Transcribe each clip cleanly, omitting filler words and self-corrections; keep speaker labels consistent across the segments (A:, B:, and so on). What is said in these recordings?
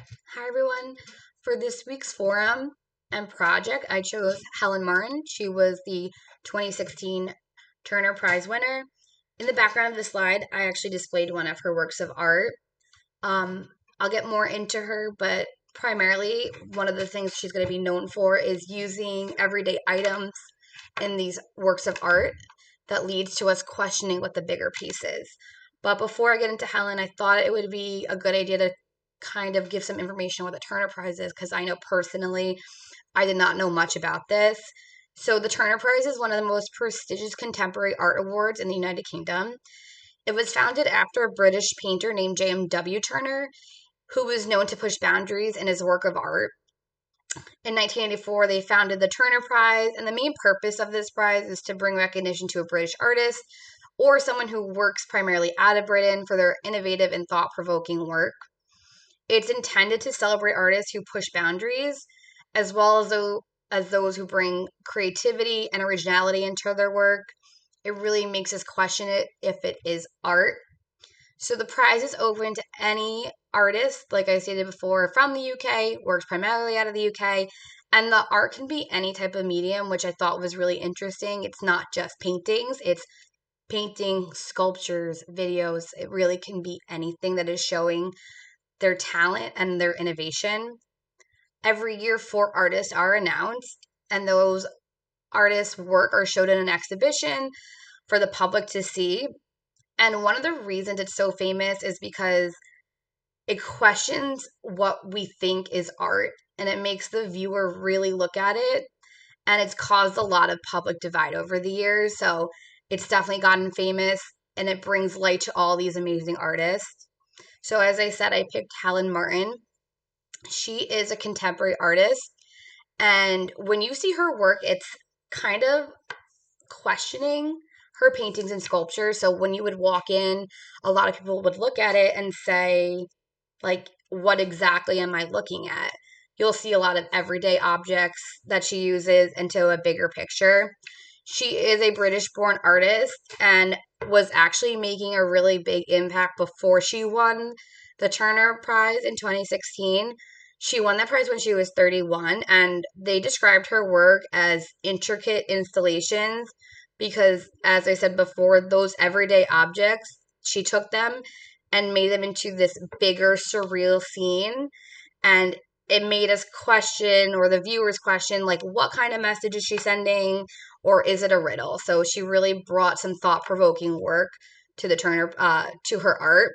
A: Hi everyone. For this week's forum and project, I chose Helen Martin. She was the 2016 Turner Prize winner. In the background of the slide, I actually displayed one of her works of art. Um, I'll get more into her, but primarily one of the things she's going to be known for is using everyday items in these works of art that leads to us questioning what the bigger piece is. But before I get into Helen, I thought it would be a good idea to kind of give some information on what the Turner Prize is, because I know personally I did not know much about this. So the Turner Prize is one of the most prestigious contemporary art awards in the United Kingdom. It was founded after a British painter named J.M.W. Turner, who was known to push boundaries in his work of art. In 1984, they founded the Turner Prize, and the main purpose of this prize is to bring recognition to a British artist or someone who works primarily out of Britain for their innovative and thought provoking work. It's intended to celebrate artists who push boundaries, as well as those who bring creativity and originality into their work. It really makes us question it if it is art. So the prize is open to any artist, like I stated before, from the UK, works primarily out of the UK, and the art can be any type of medium, which I thought was really interesting. It's not just paintings, it's painting, sculptures, videos. It really can be anything that is showing their talent and their innovation. Every year, 4 artists are announced, and those artists' work are showed in an exhibition for the public to see. And one of the reasons it's so famous is because it questions what we think is art and it makes the viewer really look at it. And it's caused a lot of public divide over the years. So it's definitely gotten famous and it brings light to all these amazing artists. So, as I said, I picked Helen Martin. She is a contemporary artist. And when you see her work, it's kind of questioning her paintings and sculptures. So when you would walk in, a lot of people would look at it and say, like, what exactly am I looking at? You'll see a lot of everyday objects that she uses into a bigger picture. She is a British born artist and was actually making a really big impact before she won the Turner Prize in 2016. She won that prize when she was 31, and they described her work as intricate installations because, as I said before, those everyday objects, she took them and made them into this bigger surreal scene. And it made us question, or the viewers question, like, what kind of message is she sending, or is it a riddle? So she really brought some thought-provoking work to the Turner, to her art.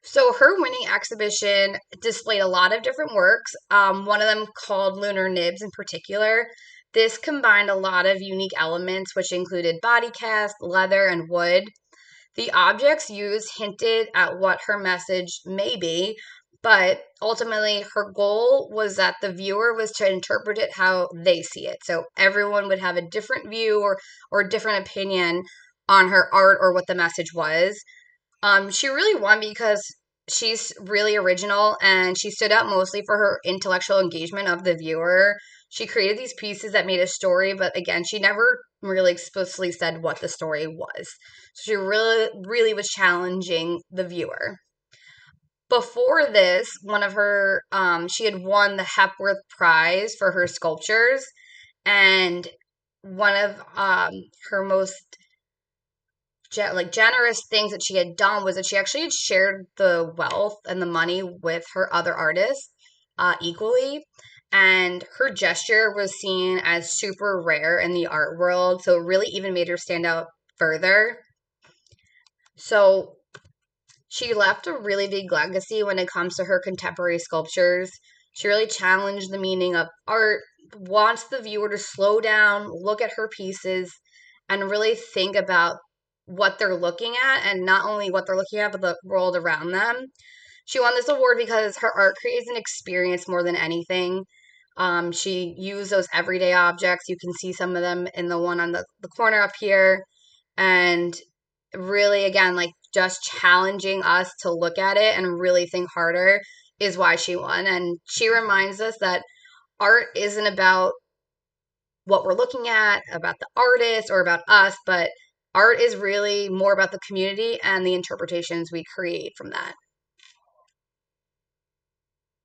A: So her winning exhibition displayed a lot of different works. One of them called Lunar Nibs in particular. This combined a lot of unique elements, which included body cast, leather, and wood. The objects used hinted at what her message may be, but ultimately her goal was that the viewer was to interpret it how they see it. So everyone would have a different view or different opinion on her art or what the message was. She really won because she's really original and she stood out mostly for her intellectual engagement of the viewer. She created these pieces that made a story, but again, she never really explicitly said what the story was. So she really was challenging the viewer. Before this, one of her, she had won the Hepworth Prize for her sculptures, and one of her most generous things that she had done was that she actually had shared the wealth and the money with her other artists equally. And her gesture was seen as super rare in the art world, so it really even made her stand out further. So she left a really big legacy when it comes to her contemporary sculptures. She really challenged the meaning of art, wants the viewer to slow down, look at her pieces, and really think about what they're looking at, and not only what they're looking at, but the world around them. She won this award because her art creates an experience more than anything. She used those everyday objects. You can see some of them in the one on the corner up here. And really, again, like just challenging us to look at it and really think harder is why she won. And she reminds us that art isn't about what we're looking at, about the artist, or about us, but art is really more about the community and the interpretations we create from that.